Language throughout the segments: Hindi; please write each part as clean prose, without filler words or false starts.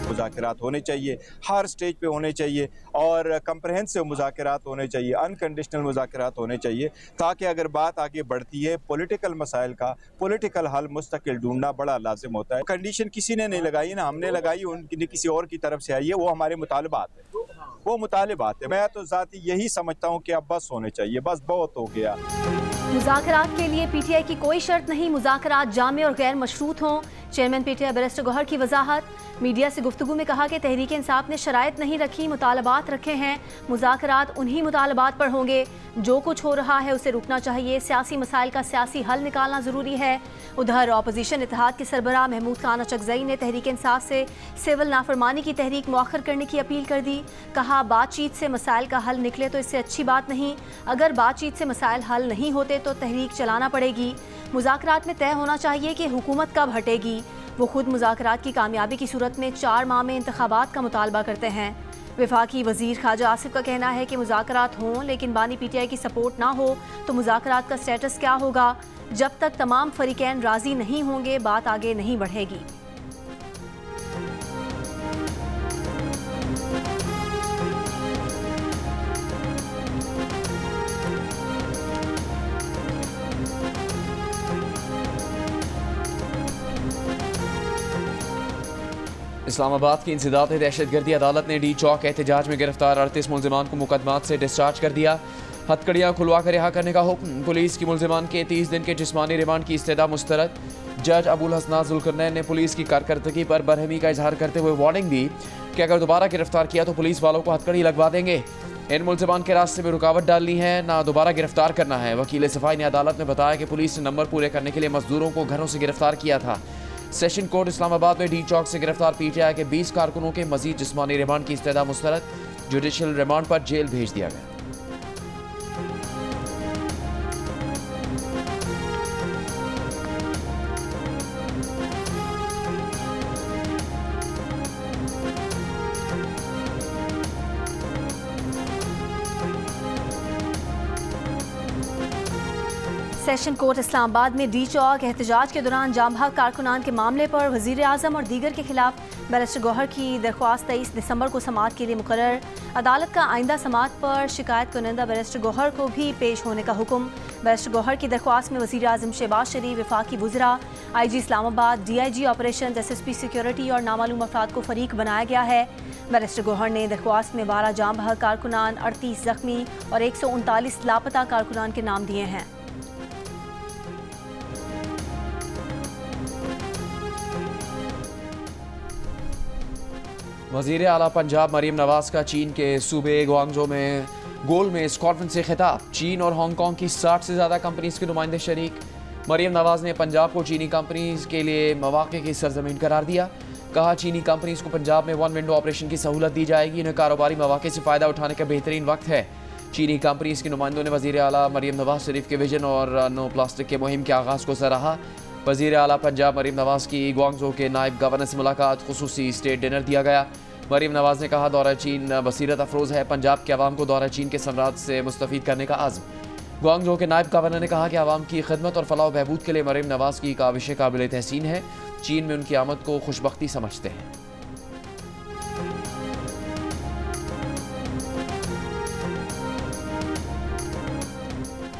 मुज़ाकरात होने चाहिए, हर स्टेज पे होने चाहिए और कंप्रहेंसिव मुज़ाकरात होने चाहिए, अनकंडीशनल मुज़ाकरात होने चाहिए, ताकि अगर बात आगे बढ़ती है पॉलिटिकल मसाइल का पॉलिटिकल हल मुस्तकिल ढूंढना बड़ा लाजिम होता है। कंडीशन किसी ने नहीं लगाई ना, हमने लगाई, उनकी किसी और की तरफ से आई है, वो हमारे मुतालबात है, वो मुतालबात है। मैं तो ज़ाती यही समझता हूँ कि अब बस होने चाहिए, बस बहुत हो गया। मुज़ाकरात के लिए पीटीआई की कोई शर्त नहीं, मुज़ाकरात जामे और गैर मशरूत हों। चेयरमैन पीटीआई बैरिस्टर गौहर की वजाहत। मीडिया से गुफ्तगू में कहा कि तहरीक इंसाफ ने शराइत नहीं रखी, मुतालबात रखे हैं। मुज़ाकरात उन्हीं मुतालबात पर होंगे। जो कुछ हो रहा है उसे रुकना चाहिए। सियासी मसाइल का सियासी हल निकालना ज़रूरी है। उधर अपोजिशन इत्तेहाद के सरबराह महमूद खान अचकज़ई ने तहरीक इंसाफ से सिविल नाफरमानी की तहरीक मौखर करने की अपील कर दी। कहा, बातचीत से मसाइल का हल निकले तो इससे अच्छी बात नहीं, अगर बातचीत से मसाइल हल नहीं होते तो तहरीक चलाना पड़ेगी। मुज़ाकरात में तय होना चाहिए कि हुकूमत कब हटेगी। वो खुद मुज़ाकरात की कामयाबी की सूरत में 4 माह में इंतखाबात का मुतालबा करते हैं। वफाकी वज़ीर ख्वाजा आसिफ का कहना है कि मुज़ाकरात हों लेकिन बानी पीटीआई की सपोर्ट ना हो तो मुज़ाकरात का स्टेटस क्या होगा। जब तक तमाम फरीकैन राज़ी नहीं होंगे बात आगे नहीं बढ़ेगी। इस्लामाबाद की इंसदाद दहशतगर्दी अदालत ने डी चौक एहतजाज में गिरफ्तार 38 मुलजिमान को मुकदमात से डिस्चार्ज कर दिया। हथकड़ियाँ खुलवा कर रिहा करने का हुक्म। पुलिस की मुलजिमान के 30 दिन के जिस्मानी रिमांड की इस्तदा मुस्तरद। जज अबुल हसनात जुल्करनैन ने पुलिस की कारकर्दगी पर बरहमी का इजहार करते हुए वार्निंग दी कि अगर दोबारा गिरफ्तार किया तो पुलिस वालों को हथकड़ी लगवा देंगे। इन मुलजिमान के रास्ते में रुकावट डालनी है, ना दोबारा गिरफ्तार करना है। वकील सफाई ने अदालत में बताया कि पुलिस ने नंबर पूरे करने के लिए मजदूरों को घरों से गिरफ्तार किया था। सेशन कोर्ट इस्लामाबाद में डी चौक से गिरफ्तार पीटीआई के 20 कारकुनों के मजीद जिस्मानी रिमांड की इस्तदा मुस्तरद। जुडिशल रिमांड पर जेल भेज दिया गया। सेशन कोर्ट इस्लामाबाद में डी चौक एहतजाज के दौरान जाम बहक कारकुनान के मामले पर वज़ीर आज़म और दीगर के खिलाफ बैरिस्टर गौहर की दरख्वास्त 23 दिसंबर को समाअत के लिए मुकर्रर। अदालत का आइंदा समाअत पर शिकायत कुनिंदा बैरिस्टर गौहर को भी पेश होने का हुक्म। बैरिस्टर गौहर की दरख्वास्त में वज़ीर आज़म शहबाज शरीफ, वफाकी वुज़रा, IG Islamabad, DIG operation, SSP security और नामालूम अफराद को फरीक बनाया गया है। बैरिस्टर गौहर ने दरख्वास्त में 12 जाम बहक कारकुनान, 38 जख्मी और 139 लापता कारकुनान के नाम दिए हैं। वज़ीर आला पंजाब मरीम नवाज़ का चीन के सूबे ग्वांगझो में गोल में इस कॉन्फ्रेंस से खिताब। चीन और हांगकांग की 60 से ज़्यादा कंपनीज के नुमाइंदे शरीक। मरीम नवाज़ ने पंजाब को चीनी कंपनीज के लिए मौक़े की सरजमीन करार दिया। कहा, चीनी कंपनीज को पंजाब में 1 विंडो ऑपरेशन की सहूलत दी जाएगी। इन्हें कारोबारी मौक़े से फ़ायदा उठाने का बेहतरीन वक्त है। चीनी कंपनीज के नुमाइंदों ने वज़ीर आला मरीम नवाज़ शरीफ के विजन और नो प्लास्टिक के मुहिम के आगाज़ को सराहा। वज़ीर आला पंजाब मरीम नवाज़ की ग्वांगझो के नायब गवर्नर से मुलाकात, खुसूसी स्टेट डिनर दिया गया। मरीम नवाज़ ने कहा, दौरा चीन बसीरत अफरोज़ है। पंजाब के अवाम को दौरा चीन के सम्राट से मुस्तफ़ीद करने का आज़म। ग्वांगझो के नायब गवर्नर ने कहा कि अवाम की खिदमत और फलाह बहबूद के लिए मरीम नवाज़ की काविशें काबिल तहसीन है। चीन में उनकी आमद को खुशबख्ती समझते हैं।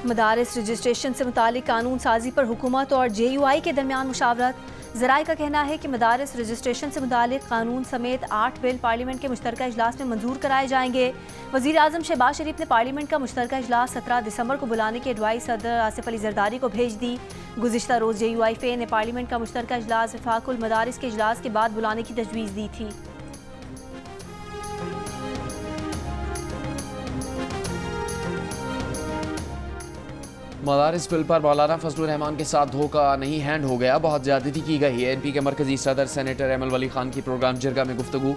मदारिस रजिस्ट्रेशन से मुतालिक कानून साजी पर हुकूमत और JUI के दरमियान मुशावरत। ज़राए का कहना है कि मदारिस रजिस्ट्रेशन से मुतालिक कानून समेत 8 बिल पार्लियामेंट के मुश्तरका इजलास में मंजूर कराए जाएंगे। वज़ीर आज़म शहबाज शरीफ ने पार्लियामेंट का मुश्तरका इजलास 17 दिसंबर को बुलाने की एडवाइस सदर आसिफ अली जरदारी को भेज दी। गुज़िश्ता रोज़ JUI फ़े ने पार्लियामेंट का मुश्तरका इजलास वफाकुल मदारिस के इजलास के बाद बुलाने की तजवीज़ दी थी। मदारिस बिल पर मौलाना फजलुर रहमान के साथ धोखा नहीं, हैंड हो गया, बहुत ज़्यादती की गई है। NP के मरकज़ी सदर सेनेटर एमल वली खान की प्रोग्राम जिरगा में गुफ्तगू।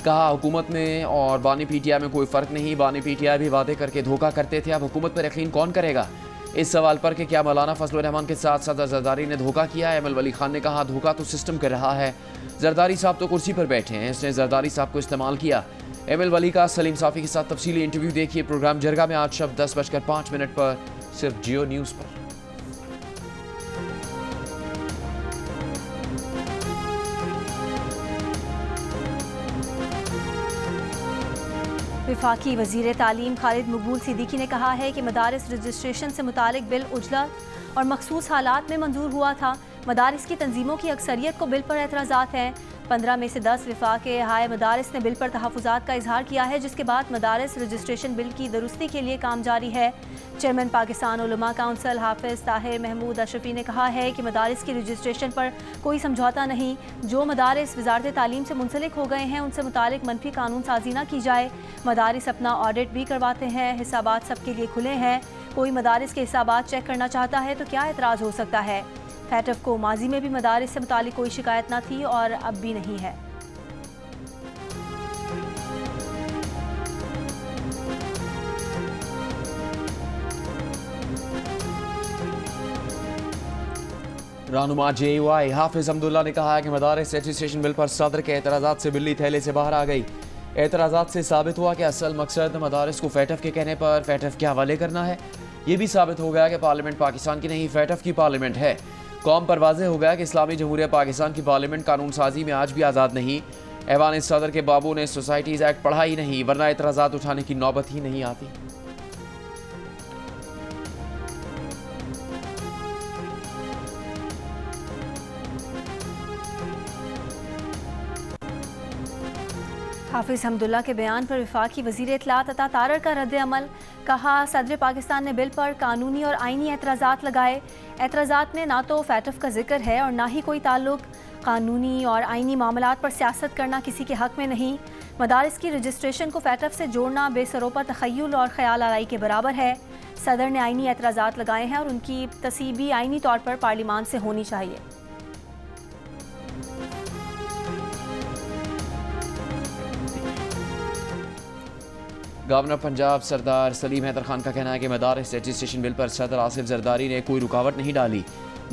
कहा, हुकूमत में और बानी PTI में कोई फ़र्क नहीं। बानी PTI भी वादे करके धोखा करते थे, अब हुकूमत पर यकीन कौन करेगा। इस सवाल पर कि क्या मौलाना फजलुर रहमान के साथ सदर जरदारी ने धोखा किया, एमल वली खान ने कहा, धोखा तो सिस्टम कर रहा है। जरदारी साहब तो कुर्सी पर बैठे हैं, इसने जरदारी साहब को इस्तेमाल किया। एमल वली का सलीम साफ़ी के साथ तफसीली इंटरव्यू देखिए प्रोग्राम जिरगा में आज शब 10:05 पर, सिर्फ जियो न्यूज़ पर। वफाकी वज़ीर तालीम खालिद मकबूल सिद्दीकी ने कहा है कि मदारिस रजिस्ट्रेशन से मुतालिक बिल उजलत और मखसूस हालात में मंजूर हुआ था। मदारिस की तंजीमों की अक्सरियत को बिल पर एतराज़ात हैं। 15 में से 10 वफाक हाय मदारिस ने बिल पर तहफ़्फ़ुज़ात का इजहार किया है, जिसके बाद मदारिस रजिस्ट्रेशन बिल की दुरुस्ती के लिए काम जारी है। चेयरमैन पाकिस्तान उलमा काउंसिल हाफिज़ ताहिर महमूद अशरफी ने कहा है कि मदारिस की रजिस्ट्रेशन पर कोई समझौता नहीं। जो मदारिस वज़ारत तालीम से मुंसलिक हो गए हैं उनसे मुतालिक मनफी कानून साजी न की जाए। मदारिस अपना ऑडिट भी करवाते हैं, हिसाबात सबके लिए खुले हैं। कोई मदारिस के हिसाबात चेक करना चाहता है तो क्या एतराज़ हो सकता है। फैटफ को माजी में भी मदारिस से मुतालिक कोई शिकायत न थी और अब भी नहीं है। रहनुमा JUI हाफिज अब्दुल्ला ने कहा है कि मदारिस रजिस्ट्रेशन बिल पर सदर के एतराज़ात से बिल्ली थैले से बाहर आ गई। एतराज़ात से साबित हुआ कि असल मकसद मदारिस को फैटफ के कहने पर फैटफ के हवाले करना है। ये भी साबित हो गया कि पार्लियामेंट पाकिस्तान की नहीं फैटफ की पार्लियामेंट है। कौम पर वाज़ेह हो गया कि इस्लामी जमहूरिया पाकिस्तान की पार्लियामेंट कानून साजी में आज भी आज़ाद नहीं। ऐवान सदर के बाबू ने सोसाइटीज़ एक्ट पढ़ा ही नहीं, वरना एतराज़ात उठाने की नौबत ही नहीं आती। हाफिज़ हमदुल्ला के बयान पर वफाकी वज़ीर इत्तलात अता तारर का रद्द अमल। कहा, सदर पाकिस्तान ने बिल पर कानूनी और आइनी एतराज़ात लगाए। एतराज़ात में ना तो फैटफ का जिक्र है और ना ही कोई ताल्लुक। कानूनी और आइनी मामलात पर सियासत करना किसी के हक़ में नहीं। मदारिस की रजिस्ट्रेशन को फैटफ से जोड़ना बेसरोपा तख़य्युल और ख़याल आराई के बराबर है। सदर ने आइनी एतराज़ात लगाए हैं और उनकी तसीबी आइनी तौर पर पार्लियामान से होनी चाहिए। गवर्नर पंजाब सरदार सलीम हैदर खान का कहना है कि मदारिस रजिस्ट्रेशन बिल पर सदर आसिफ जरदारी ने कोई रुकावट नहीं डाली।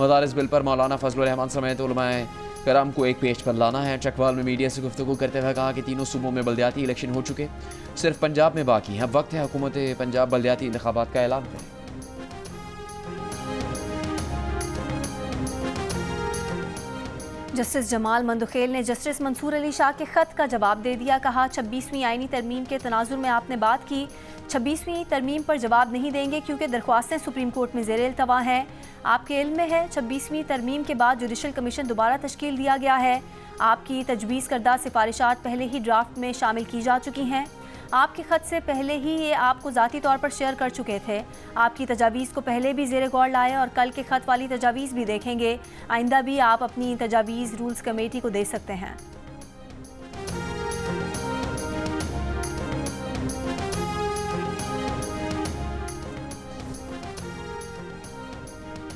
मदारिस बिल पर मौलाना फजलुर रहमान समेत उलमाए कराम को एक पेज पर लाना है। चकवाल में मीडिया से गुफ्तगू करते हुए कहा कि तीनों सूबों में बल्दियाती इलेक्शन हो चुके, सिर्फ पंजाब में बाकी है। अब वक्त है हुकूमत पंजाब बल्दियाती इंतखाबात का ऐलान करे। जस्टिस जमाल मंदुखेल ने जस्टिस मंसूर अली शाह के ख़त का जवाब दे दिया। कहा, 26वीं आइनी तरमीम के तनाजुर में आपने बात की, 26वीं तरमीम पर जवाब नहीं देंगे क्योंकि दरख्वास्तें सुप्रीम कोर्ट में ज़ेर इल्तवा हैं। आपके इल्म में है 26वीं तरमीम के बाद जुडिशल कमीशन दोबारा तश्कील दिया गया है। आपकी तजवीज़ करदा सिफारिशात पहले ही ड्राफ्ट में शामिल की जा चुकी हैं। आपके ख़त से पहले ही ये आपको ज़ाती तौर पर शेयर कर चुके थे। आपकी तजावीज़ को पहले भी ज़ेर गौर लाए और कल के ख़त वाली तजावीज़ भी देखेंगे। आइंदा भी आप अपनी तजावीज़ रूल्स कमेटी को दे सकते हैं।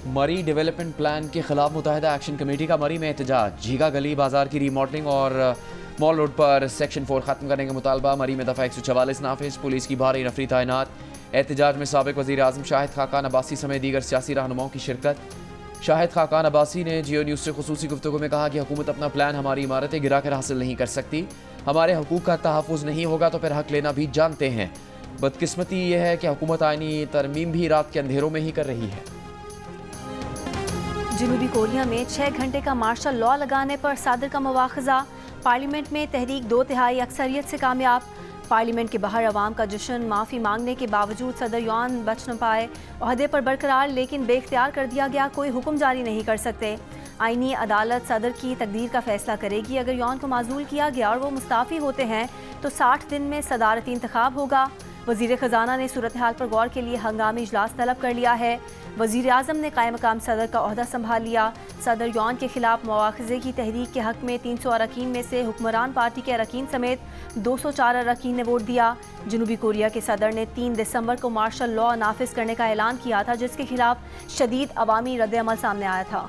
मरी डेवलपमेंट प्लान के खिलाफ मुत्तहिदा एक्शन कमेटी का मरी में एहतजाज। झीगा गली बाजार की रीमॉडलिंग और मॉल रोड पर सेक्शन 4 खत्म करने का मुतालबा। मरी में दफ़ा 144 नाफिज, पुलिस की भारी नफरी तैनात। एहतजाज में साबिक वज़ीर आज़म शाहिद खाकान अब्बासी समेत दीगर सियासी रहनुमाओं की शिरकत। शाहिद खाकान अब्बासी ने जियो न्यूज़ से खुसूसी गुफ्तगू में कहा कि हुकूमत अपना प्लान हमारी इमारतें गिरा कर हासिल नहीं कर सकती। हमारे हकूक़ का तहफ़्फ़ुज़ नहीं होगा तो फिर हक लेना भी जानते हैं। बदकिस्मती यह है कि हुकूमत आइनी तरमीम भी रात के अंधेरों में ही कर रही है। जनूबी कोरिया में 6 घंटे का मार्शल लॉ लगाने पर सदर का मुवाख़ज़ा। पार्लियामेंट में तहरीक 2/3 अक्सरियत से कामयाब। पार्लियामेंट के बाहर अवाम का जश्न। माफ़ी मांगने के बावजूद सदर युआन बच न पाए। ओहदे पर बरकरार लेकिन बेख्तियार कर दिया गया, कोई हुक्म जारी नहीं कर सकते। आइनी अदालत सदर की तकदीर का फैसला करेगी। अगर युआन को माजूल किया गया और वो मुस्ताफ़ी होते हैं तो 60 दिन में सदारती इंतखाब होगा। वज़ीर ख़जाना ने सूरत हाल पर गौर के लिए हंगामी इजलास तलब कर लिया है। वज़ीर आज़म ने कायम मकाम सदर का ओहदा संभाल लिया। सदर युआन के खिलाफ मुआख़ज़े की तहरीक के हक़ में 300 अरकान में से हुक्मरान पार्टी के अरकान समेत 204 अरकान ने वोट दिया। जनूबी कोरिया के सदर ने 3 दिसंबर को मार्शल लॉ नाफिज करने का ऐलान किया था, जिसके खिलाफ शदीद अवामी रद्द-ए-अमल सामने आया था।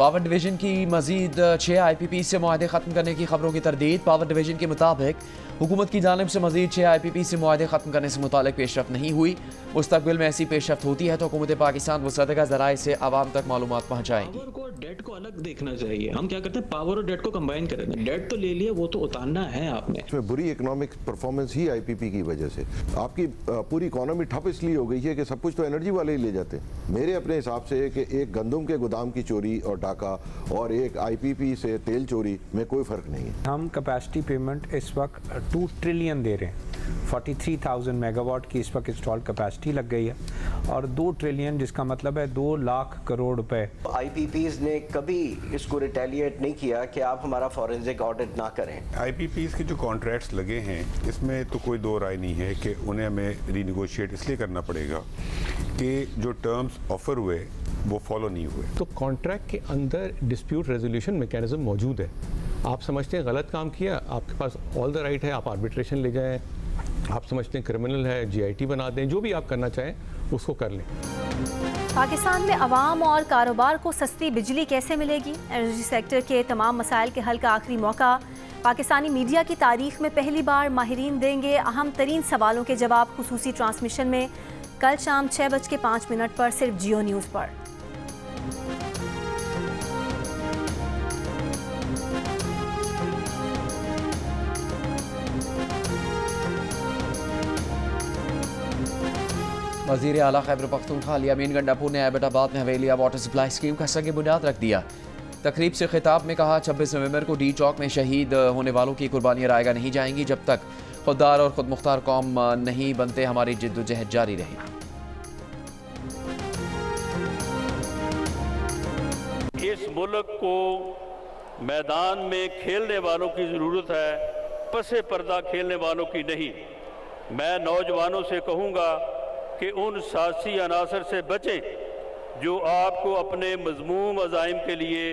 पावर डिवीजन की मजीद 6 IPP से मुआहदे ख़त्म करने की खबरों की तरदीद। पावर डिवीजन के मुताबिक हुकूमत की जानिब से मजीद 6 IPP से मुआहदे ख़त्म करने से मुतालिक पेशरफ नहीं हुई। मुस्तकबिल में ऐसी पेशरफ होती है तो हुकूमत पाकिस्तान मुसद्दक़ा ज़राए से आवाम तक मालूमात पहुँचाएगी। पावर को डेट को अलग देखना चाहिए। हम क्या करते हैं, पावर और डेट को कंबाइन करेंगे। डेट तो ले लिया, वो तो उतारना है आपने। इसमें बुरी इकोनॉमिक परफॉर्मेंस ही IPP की वजह से आपकी पूरी इकोनॉमी ठप इसलिए हो गई है कि सब कुछ तो एनर्जी वाले ही ले जाते हैं। मेरे अपने हिसाब से कि एक गंदम के गोदाम की चोरी और डाका और एक IPP से तेल चोरी में कोई फ़र्क नहीं है। हम कैपेसिटी पेमेंट इस वक्त 2 ट्रिलियन दे रहे हैं। 43,000 मेगावाट की इस वक्त इंस्टॉल कैपेसिटी लग गई है और 2 ट्रिलियन जिसका मतलब है 2 लाख करोड़ रुपए। IPPs ने कभी इसको रिटेलिएट नहीं किया कि आप हमारा फॉरेंसिक ऑडिट ना करें। IPPs के जो कॉन्ट्रैक्ट्स लगे हैं इसमें तो कोई दो राय नहीं है कि उन्हें हमें रीनिगोशिएट इसलिए करना पड़ेगा कि जो टर्म्स ऑफर हुए वो फॉलो नहीं हुए। तो कॉन्ट्रैक्ट के अंदर डिस्प्यूट रेजोल्यूशन मैकेनिज्म मौजूद है। आप समझते हैं गलत काम किया, आपके पास ऑल द राइट है, आप आर्बिट्रेशन ले जाएं। आप समझते हैं क्रिमिनल है, GIT बना दें, जो भी आप करना चाहें उसको कर लें। पाकिस्तान में अवाम और कारोबार को सस्ती बिजली कैसे मिलेगी? एनर्जी सेक्टर के तमाम मसाइल के हल का आखिरी मौका। पाकिस्तानी मीडिया की तारीख में पहली बार माहिरीन देंगे अहम तरीन सवालों के जवाब खुसूसी ट्रांसमिशन में कल शाम 6:05 पर सिर्फ जियो न्यूज़ पर। वज़ीर आला खैबर पख्तूनख्वा यामीन गंडापुर ने एबटाबाद में हवेलिया वाटर सप्लाई स्कीम का संग बुनियाद रख दिया। तकरीब से खिताब में कहा 26 नवंबर को डी चौक में शहीद होने वालों की कुर्बानियाँ रायगा नहीं जाएंगी। जब तक खुददार और खुद मुख्तार कौम नहीं बनते हमारी जिद्दोजहद जारी रहेगी। इस मुल्क को मैदान में खेलने वालों की ज़रूरत है, पसे पर्दा खेलने वालों की नहीं। मैं नौजवानों से कहूँगा कि उन सियासी अनासर से बचें जो आपको अपने मज़मूम अज़ाइम के लिए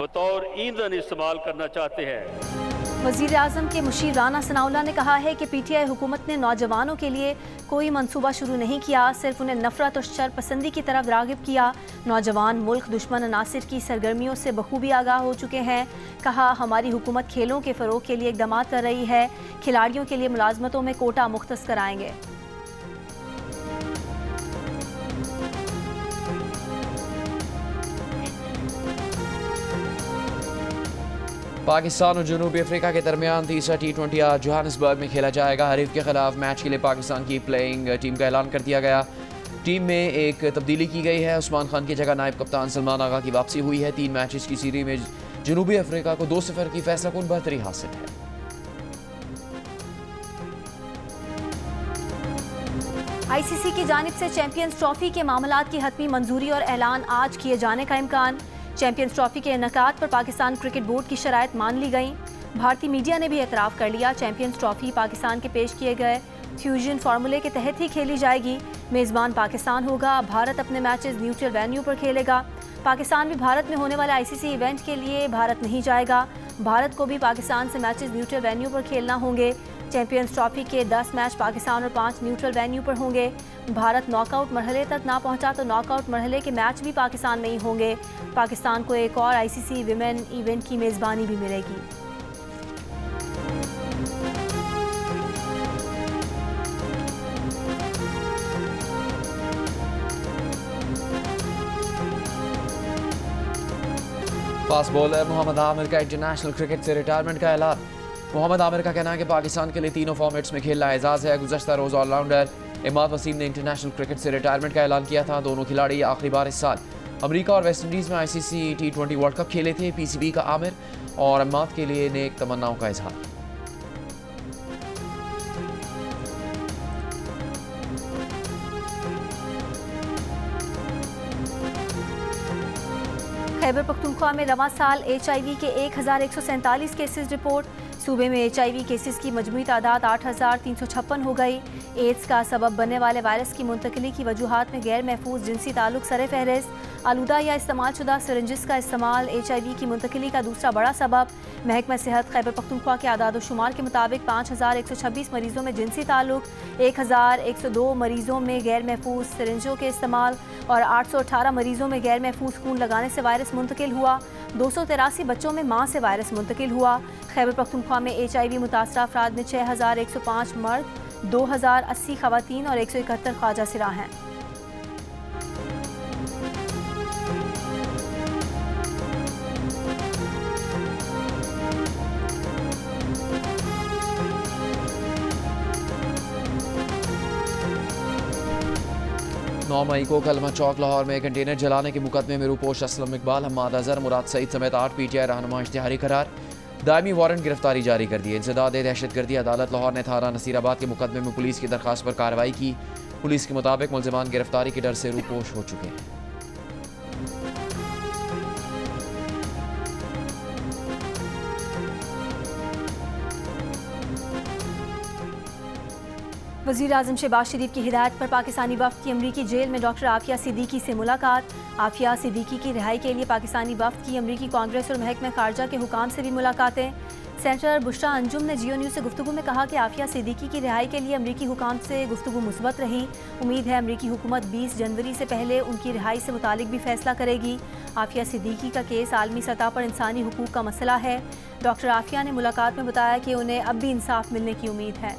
बतौर ईंधन इस्तेमाल करना चाहते हैं। वज़ीर आज़म के मुशीर राना सनाउल्लाह ने कहा है कि PTI हुकूमत ने नौजवानों के लिए कोई मंसूबा शुरू नहीं किया, सिर्फ उन्हें नफरत और शरपसंदी की तरफ रागिब किया। नौजवान मुल्क दुश्मन अनासिर की सरगर्मियों से बखूबी आगाह हो चुके हैं। कहा हमारी हुकूमत खेलों के फ़रोग के लिए इक़दाम कर रही है, खिलाड़ियों के लिए मुलाजमतों में कोटा मुख्तस कराएंगे। पाकिस्तान और जनूबी अफ्रीका के दरमियान तीसरा T20 आज जोहानिसबर्ग में खेला जाएगा। हरीफ के खिलाफ मैच के लिए पाकिस्तान की प्लेइंग टीम का ऐलान कर दिया गया। टीम में एक तब्दीली की गई है। उस्मान खान की जगह नायब कप्तान सलमान आगा की वापसी हुई है। 3 मैचेस की सीरीज में जनूबी अफ्रीका को 2-0 की फैसलाकुन बढ़तरी हासिल है। ICC की जानिब से चैंपियंस ट्रॉफी के मामलात की हतमी मंजूरी और ऐलान आज किए जाने का इम्कान। चैंपियंस ट्रॉफी के इनेकाद पर पाकिस्तान क्रिकेट बोर्ड की शराइत मान ली गई। भारतीय मीडिया ने भी एतराफ़ कर लिया। चैंपियंस ट्रॉफी पाकिस्तान के पेश किए गए फ्यूजन फार्मूले के तहत ही खेली जाएगी। मेज़बान पाकिस्तान होगा। भारत अपने मैचेस न्यूट्रल वेन्यू पर खेलेगा। पाकिस्तान भी भारत में होने वाले ICC इवेंट के लिए भारत नहीं जाएगा। भारत को भी पाकिस्तान से मैचेस न्यूट्रल वेन्यू पर खेलना होंगे। चैंपियंस ट्रॉफी के 10 मैच पाकिस्तान और 5 न्यूट्रल वेन्यू पर होंगे। भारत नॉकआउट मरहले तक ना पहुंचा तो नॉकआउट मरहले के मैच भी पाकिस्तान में ही होंगे। पाकिस्तान को एक और ICC विमेन इवेंट की मेज़बानी भी मिलेगी। फास्ट बॉलर मोहम्मद आमिर का इंटरनेशनल क्रिकेट से रिटायरमेंट का ऐलान। मोहम्मद आमिर का कहना है कि पाकिस्तान के लिए तीनों फॉर्मेट्स में खेलना एजाज़ है। गुज़श्ता रोज़ ऑलराउंडर इमाद वसीम ने इंटरनेशनल क्रिकेट से रिटायरमेंट का ऐलान किया था। दोनों खिलाड़ी आखिरी बार इस साल अमेरिका और वेस्ट इंडीज़ में ICC T20 वर्ल्ड कप खेले थे। PCB का आमिर और इमाद के लिए नेक तमन्नाओं का इजहार। खैबर पख्तूनख्वा में रवां साल HIV के 1147 केसेस रिपोर्ट। सूबे में HIV केसेस की मजमूई तादाद 8,356 हो गई। एड्स का सबब बनने वाले वायरस की मुंतकिली की वजूहात में गैर महफूज जिनसी ताल्लुक सरे फहरिस्त। आलूदा या इस्तेमाल शुदा सिरिंजिस का इस्तेमाल HIV की मुंतकिली का दूसरा बड़ा सबब। महकमा सेहत खैबर पख्तूनख्वा के आदाद शुमार के मुताबिक 5,126 मरीजों में जिनसी ताल्लुक, 1,102 मरीजों में गैर महफूज सिरिंजों के इस्तेमाल और 818 मरीजों में गैर महफूज खून लगाने से वायरस मुंतकिल हुआ। 283 बच्चों में मां से वायरस मुंतकिल हुआ। खैबर पख्तूनख्वा में HIV मुतासरा अफराद में 6,105 मर्द, 2,080 खवातीन और 171 ख्वाजा सिरा हैं। नौ मई को कलमा चौक लाहौर में कंटेनर जलाने के मुकदमे में रूपोश असलम इकबाल, हम्माद अजहर, मुराद सईद समेत 8 PTI रहनुमा इश्तिहारी करार। दायमी वारंट गिरफ्तारी जारी कर दी। इंसदाद दहशतगर्दी अदालत लाहौर ने थाना नसीराबाद के मुकदमे में पुलिस की दरखास्त पर कार्रवाई की। पुलिस के मुताबिक मुलजिमान गिरफ्तारी के डर से रूपोश हो चुके हैं। वज़ीर आज़म शहबाज शरीफ की हिदायत पर पाकिस्तानी वफ़द की अमरीकी जेल में डॉक्टर आफिया सिद्दीकी से मुलाकात। आफिया सिद्दीकी की रिहाई के लिए पाकिस्तानी वफ़द की अमरीकी कांग्रेस और महकमा खारजा के हुकाम से भी मुलाकातें। सेनेटर बुशरा अंजुम ने जियो न्यूज़ से गुफ्तगू में कहा कि आफिया सिद्दीकी की रिहाई के लिए अमरीकी हुकाम से गुफ्तगू मुस्बत रही। उम्मीद है अमरीकी हुकूमत 20 जनवरी से पहले उनकी रिहाई से मुतालिक भी फैसला करेगी। आफिया सिद्दीकी का केस आलमी सतह पर इंसानी हुकूक का मसला है। डॉक्टर आफिया ने मुलाकात में बताया कि उन्हें अब भी इंसाफ मिलने की उम्मीद है।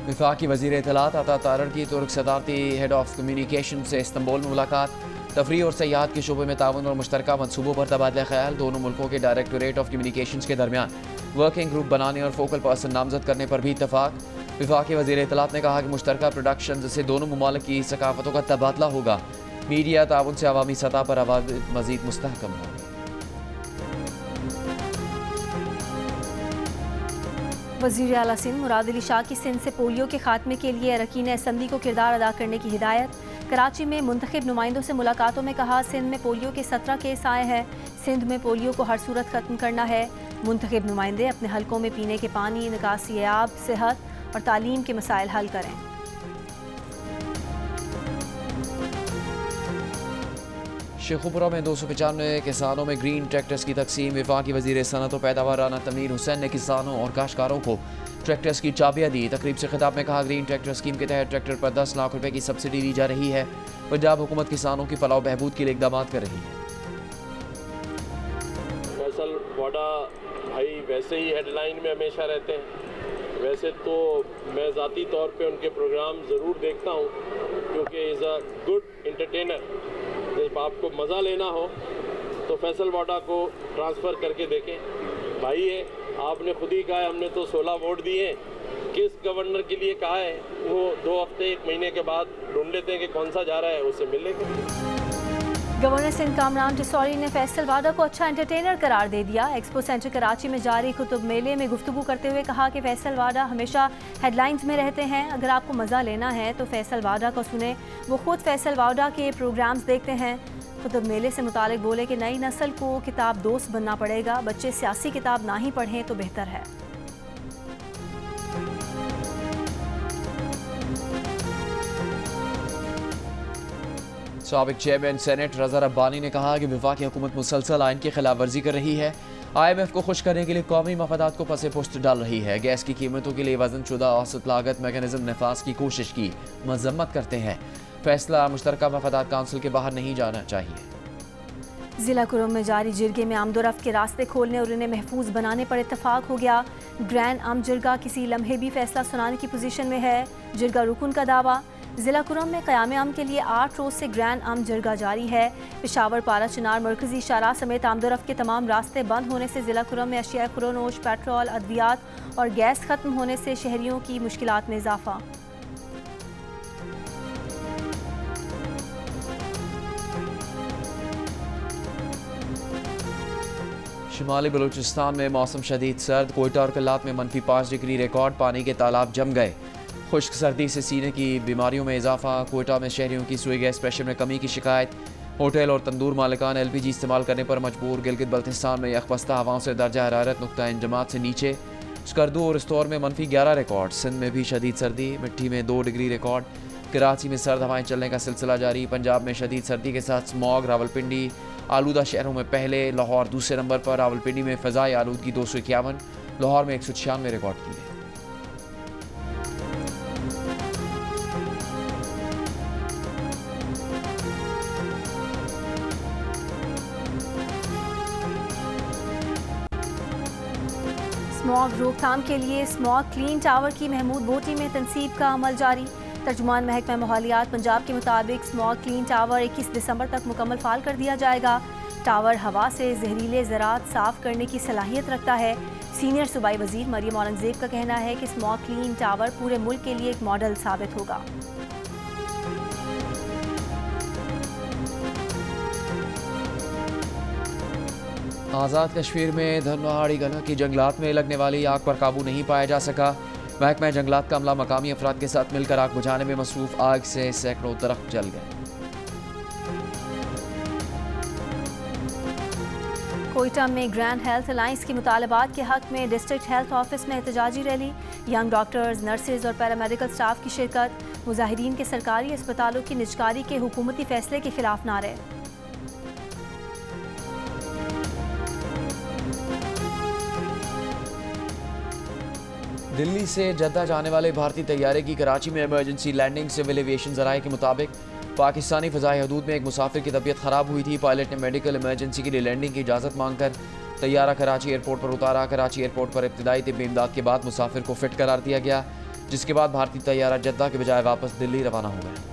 वफाकी वज़ीर इत्तलात अता तारड़ की तुर्क सदारती हेड ऑफ कम्युनिकेशन से इस्तंबुल में मुलाकात। तफरी और सयाहत के शोबे में ताउन और मुश्तरका मनसूबों पर तबादला ख्याल। दोनों मुल्कों के डायरेक्टोरेट ऑफ कम्युनिकेशन के दरमियान वर्किंग ग्रुप बनाने और फोकल पर्सन नामजद करने पर भी इतफाक। वफाकी वज़ीर इत्तलात ने कहा कि मुश्तरका प्रोडक्शन से दोनों ममालिक की सकाफतों का तबादला होगा। मीडिया ताउन से अवामी सतह पर आवाज़ मज़ीद मुस्तहकम होगी। वज़ीर आला सिंध मुराद अली शाह की सिंध से पोलियो के खात्मे के लिए अरकान असम्बली को किरदार अदा करने की हिदायत। कराची में मुंतखब नुमाइंदों से मुलाकातों में कहा सिंध में पोलियो के 17 केस आए हैं। सिंध में पोलियो को हर सूरत ख़त्म करना है। मुंतखब नुमाइंदे अपने हलकों में पीने के पानी, निकासी आब, सेहत और तालीम के मसाइल हल करें। शेखुपुरा में 295 किसानों में ग्रीन ट्रैक्टर्स की तकसीम। वफाकी वज़ीर सनअत और पैदावार राना तमीर हुसैन ने किसानों और काश्तकारों को ट्रैक्टर्स की चाबियाँ दी। तकरीब से खिताब में कहा ग्रीन ट्रैक्टर स्कीम के तहत ट्रैक्टर पर 10 लाख रुपए की सब्सिडी दी जा रही है। पंजाब हुकूमत किसानों की फलाह बहबूद के लिए इकदाम कर रही है। फैसल वाडा भाई वैसे ही हेडलाइन में हमेशा रहते हैं। वैसे तो मैं ज़ाती तौर पे उनके प्रोग्राम ज़रूर देखता हूँ क्योंकि इज़ अ गुड इंटरटेनर। जब आपको मज़ा लेना हो तो फैसल वाडा को ट्रांसफ़र करके देखें। भाई है, आपने खुद ही कहा है हमने तो 16 वोट दिए हैं। किस गवर्नर के लिए कहा है वो 2 हफ्ते 1 महीने के बाद ढूंढ लेते हैं कि कौन सा जा रहा है, उससे मिल लेंगे। गवर्नर सिंध कामरान टिसौरी ने फैसल वाडा को अच्छा एंटरटेनर करार दे दिया। एक्सपो सेंटर कराची में जारी कुतुब मेले में गुफ्तगू करते हुए कहा कि फैसल वाडा हमेशा हेडलाइंस में रहते हैं। अगर आपको मज़ा लेना है तो फैसल वाडा को सुने। वो खुद फैसल वाडा के प्रोग्राम्स देखते हैं। कुतुब मेले से मुतालिक बोले कि नई नस्ल को किताब दोस्त बनना पड़ेगा। बच्चे सियासी किताब ना ही पढ़ें तो बेहतर है। साबिक चेयरमैन सेनेट रज़ा रब्बानी ने कहा कि वफाकी हुकूमत मुसलसल आइन की खिलाफ वर्जी कर रही है। IMF को खुश करने के लिए कौमी मफादात को पसे पुश्त डाल रही है। गैस की कीमतों के लिए वजन शुदा औसत लागत मैकेनिज्म नफाज की कोशिश की मजम्मत करते हैं। फैसला मुश्तरका मफादात काउंसिल के बाहर नहीं जाना चाहिए। ज़िला कुरुम में जारी जिरगे में आमदोरफ्त के रास्ते खोलने और उन्हें महफूज बनाने पर इत्तफाक हो गया। ग्रैंड आम जिरगा किसी लम्हे भी फैसला सुनाने की पोजीशन में है। जिरगा रुकन का दावा। ज़िला कुरुम में क़याम अम के लिए 8 रोज़ से ग्रैंड आम जिरगा जारी है। पेशावर, पारा, चिनार, मरकज़ी शाहराह समेत आमदोरफ्त के तमाम रास्ते बंद होने से ज़िला कुरुम में अशिया खुरोनोश, पेट्रोल, अद्वियात और गैस ख़त्म होने से शहरियों की मुश्किलात में इजाफा। शुमाली बलूचिस्तान में मौसम शदीद सर्द, कोयटा और कल्लात में -5 डिग्री रिकॉर्ड, पानी के तालाब जम गए। खुश्क सर्दी से सीने की बीमारियों में इजाफा, कोयटा में शहरियों की सुई गैस प्रेशर में कमी की शिकायत, होटल और तंदूर मालिकान LPG इस्तेमाल करने पर मजबूर। गिलगित बल्तिस्तान में यखबस्ता हवाओं से दर्जा हरारत नुक्ता इंजमात से नीचे, स्कर्दू और इस्तौर में -11 रिकॉर्ड। सिंध में भी शदीद सर्दी, मिट्टी में 2 डिग्री रिकॉर्ड। कराची में सर्द हवाएं चलने का सिलसिला जारी, पंजाब में शदीद सर्दी के साथ स्मॉग। रावलपिंडी आलूदा शहरों में पहले, लाहौर दूसरे नंबर पर। रावलपिंडी में फ़ज़ाई आलूदगी 251, लाहौर में 196 रिकॉर्ड की गई। स्मॉग रोकथाम के लिए स्मॉग क्लीन टावर की महमूद बोटी में तनसीब का अमल जारी। तर्जुमान महकमा माहौलियात पंजाब के मुताबिक स्मॉग क्लीन टावर 21 दिसंबर तक मुकम्मल फाल कर दिया जाएगा। टावर हवा से जहरीले ज़रात साफ करने की सलाहियत रखता है। सीनियर सूबाई वजीर मरियम औरंगजेब का कहना है कि स्मॉग क्लीन टावर पूरे मुल्क के लिए एक मॉडल साबित होगा। आज़ाद कश्मीर में धनवाहाड़ी गना की जंगलात में लगने वाली आग पर काबू नहीं पाया जा सका। महकमा जंगलात का अमला मकामी अफराद के साथ मिलकर आग बुझाने में मसरूफ, आग से सैकड़ों दरख्त जल गए। कोयटा में ग्रैंड हेल्थ अलायंस की मुतालबात के हक में डिस्ट्रिक्ट हेल्थ ऑफिस में एहतजाजी रैली, यंग डॉक्टर्स, नर्सेज और पैरामेडिकल स्टाफ की शिरकत। मुजाहिरीन के सरकारी अस्पतालों की निजकारी के हुकूमती फैसले के खिलाफ नारे। दिल्ली से जद्दा जाने वाले भारतीय तैयारे की कराची में इमरजेंसी लैंडिंग। सिविल एविएशन ज़राए के मुताबिक पाकिस्तानी फ़ज़ाई हदूद में एक मुसाफिर की तबीयत ख़राब हुई थी। पायलट ने मेडिकल इमरजेंसी के लिए लैंडिंग की इजाज़त मांगकर तैयारा कराची एयरपोर्ट पर उतारा। कराची एयरपोर्ट पर इब्तिदाई तिब्बी इमदाद के बाद मुसाफिर को फिट करार दिया गया, जिसके बाद भारतीय तैयारा जद्दा के बजाय वापस दिल्ली रवाना हो गया।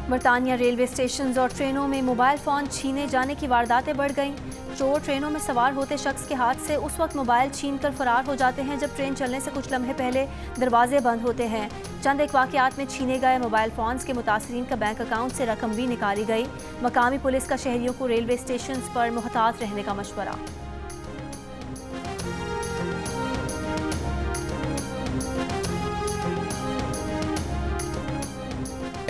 बरतानिया रेलवे स्टेशन और ट्रेनों में मोबाइल फ़ोन छीने जाने की वारदातें बढ़ गईं। चोर ट्रेनों में सवार होते शख्स के हाथ से उस वक्त मोबाइल छीन कर फरार हो जाते हैं जब ट्रेन चलने से कुछ लम्हे पहले दरवाजे बंद होते हैं। चंद एक वाक़यात में छीने गए मोबाइल फ़ोन्स के मुतासरीन का बैंक अकाउंट से रकम भी निकाली गई। मकामी पुलिस का शहरियों को रेलवे स्टेशन पर मुहतात रहने का मशवरा।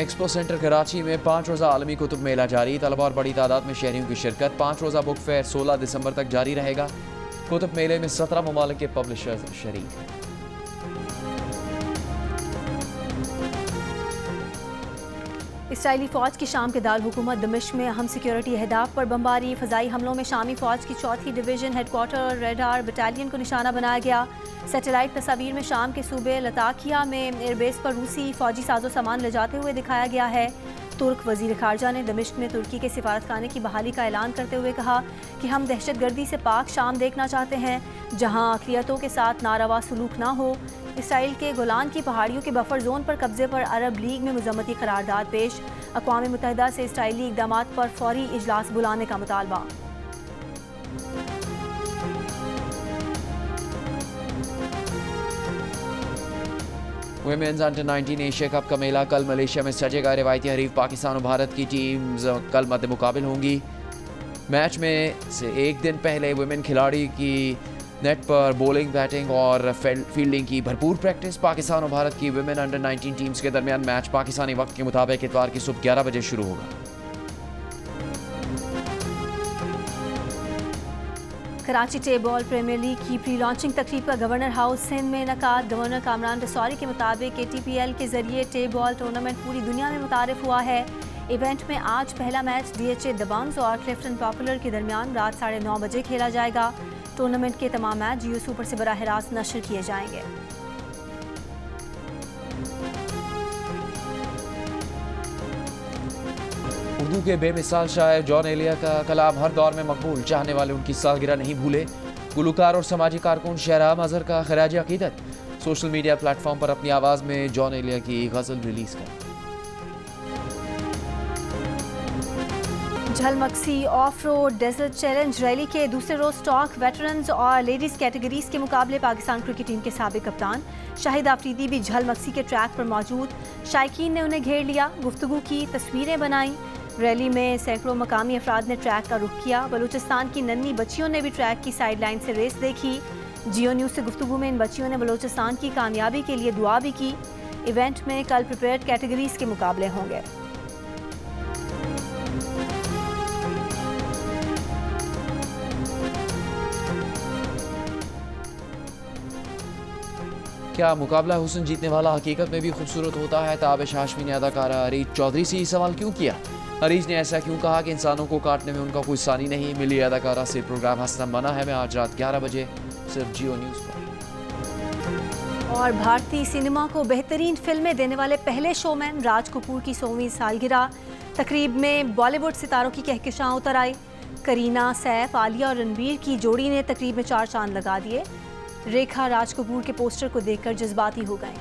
एक्सपो सेंटर कराची में 5 रोज़ा आलमी कुतुब मेला जारी, तलबा और बड़ी तादाद में शहरियों की शिरकत। 5 रोज़ा बुक फेयर 16 दिसंबर तक जारी रहेगा। कुतुब मेले में 17 ममालिक के पब्लिशर्स शरीक हैं। इसराइली फ़ौज की शाम के दार हुकूमत दमिश्क में अहम सिक्योरिटी अहदाफ पर बमबारी। फ़ज़ाई हमलों में शामी फ़ौज की 4थी डिवीज़न हेडक्वार्टर और रेडार बटालियन को निशाना बनाया गया। सैटेलाइट तस्वीर में शाम के सूबे लताकिया में एयरबेस पर रूसी फ़ौजी साजो सामान ले जाते हुए दिखाया गया है। तुर्क वज़ीर ख़ारजा ने दमिश्क में तुर्की के सिफारतखाने की बहाली का ऐलान करते हुए कहा कि हम दहशतगर्दी से पाक शाम देखना चाहते हैं, जहाँ अक़लियतों के साथ नारवा सलूक ना हो। इसराइल के गोलान की पहाड़ियों के बफर जोन पर कब्जे पर अरब लीग में मज़म्मती करारदाद पेश। अक़वाम मुत्तहिदा से इसराइली इक़दामात पर फौरी इजलास बुलाने का मुतालबा। वुमेन्स अंडर 19 एशिया कप का मेला कल मलेशिया में सजेगा। रिवायती हरीफ पाकिस्तान और भारत की टीम्स कल मद्दे मुकाबिल होंगी। मैच में से एक दिन पहले वुमेन खिलाड़ी की नेट पर बॉलिंग, बैटिंग और फील्डिंग की भरपूर प्रैक्टिस। पाकिस्तान और भारत की वुमेन अंडर 19 टीम्स के दरमियान मैच पाकिस्तानी वक्त के मुताबिक इतवार की सुबह 11 बजे शुरू होगा। कराची टेबल प्रीमियर लीग की प्री लॉन्चिंग तकरीब का गवर्नर हाउस सिंध में इनकाद। गवर्नर कामरान रसौरी के मुताबिक KTPL के जरिए टेबल टूर्नामेंट पूरी दुनिया में मुतारिफ हुआ है। इवेंट में आज पहला मैच DHA दबंग्स और क्लिफ्टन पॉपुलर के दरमियान रात 9:30 बजे खेला जाएगा। टूर्नामेंट के तमाम मैच जियो सुपर से बराह रास्त नशर किए जाएंगे। उर्दू के बेमिसाल शायर जॉन एलिया का कलाम हर दौर में मकबूल, चाहने वाले उनकी सालगिरह नहीं भूले। गुलकार और समाजी कारकुन शहराम अजहर का खराज अकीदत। सोशल मीडिया प्लेटफॉर्म पर अपनी आवाज़ में जॉन एलिया की गज़ल रिलीज़ कर। Jhal Magsi off road desert challenge rally के दूसरे रोज स्टॉक वेटरन्स और लेडीज कैटेगरीज के मुकाबले पाकिस्तान क्रिकेट टीम के साबिक कप्तान शाहिद आफरीदी भी झलमक्सी के ट्रैक पर मौजूद। शायकीन ने उन्हें घेर लिया, गुफ्तगू की, तस्वीरें बनाई। रैली में सैकड़ों मकामी अफराद ने ट्रैक का रुख किया। बलूचिस्तान की नन्ही बच्चियों ने भी ट्रैक की साइड लाइन से रेस देखी। जियो न्यूज़ से गुफ्तगू में इन बच्चियों ने बलूचिस्तान की कामयाबी के लिए दुआ भी की। इवेंट में कल प्रिपेयर्ड कैटेगरीज के मुकाबले होंगे। क्या मुकाबला हुस्न जीतने वाला हकीकत में भी खूबसूरत होता है? ताबिश हाशमी ने अदाकारा अरीज चौधरी से ही सवाल क्यों किया? अरीज ने ऐसा क्यों कहा कि इंसानों को काटने में उनका कोई सानी नहीं? मिली अदाकारा से प्रोग्राम हंसना मना है में आज रात 11 बजे सिर्फ जियो न्यूज़ पर। और भारतीय सिनेमा को बेहतरीन फिल्में देने वाले पहले शोमैन राज कपूर की 100वीं सालगिरह तकरीब में बॉलीवुड सितारों की कहकशां उतर आई। करीना, सैफ, आलिया और रणबीर की जोड़ी ने तकरीब में 4 चांद लगा दिए। रेखा राज कपूर के पोस्टर को देखकर जज्बाती हो गए।